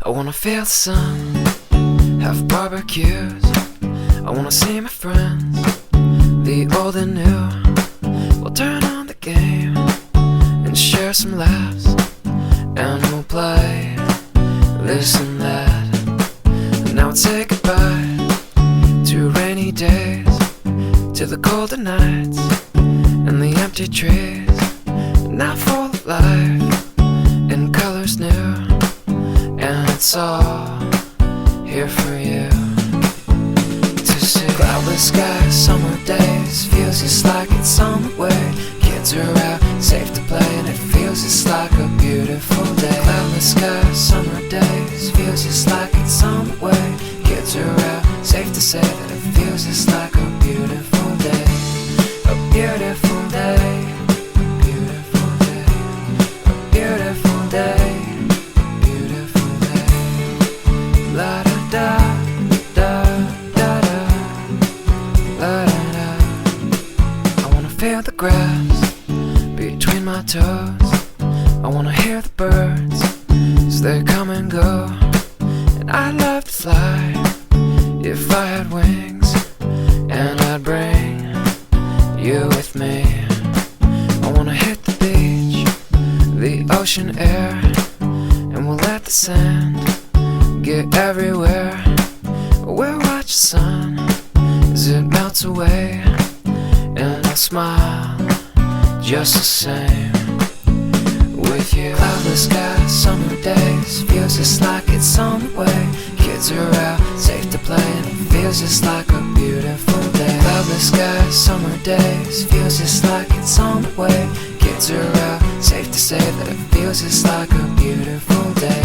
I wanna feel the sun, have barbecues. I wanna see my friends, the old and new. We'll turn on the game and share some laughs, and we'll play this and that. And now we'll say goodbye to rainy days, to the colder nights and the empty trees. Now full of life and colors new, and it's all here for you to see. Cloudless skies, summer days, feels just like it's on the way. Kids are out, safe to play, and it feels just like a beautiful day. Cloudless skies, summer days, feels just like it's on the way. Kids are out, safe to say that it feels just like a beautiful day. A beautiful day. Beautiful day. A beautiful day. Beautiful day. La da da da da da. La da da. I wanna feel the grass between my toes. I wanna hear the birds as they come and go. And I'd love to fly if I had wings, and I'd bring you with me. I wanna hit the beach, the ocean air, and we'll let the sand get everywhere. We'll watch the sun as it melts away, and I'll smile just the same with you. Cloudless skies, summer days, feels just like it's on the way. Kids are out, safe to play, and it feels just like a beautiful day. Cloudless skies, summer days, feels just like it's on the way. Kids are out, safe to say that it feels just like a beautiful day.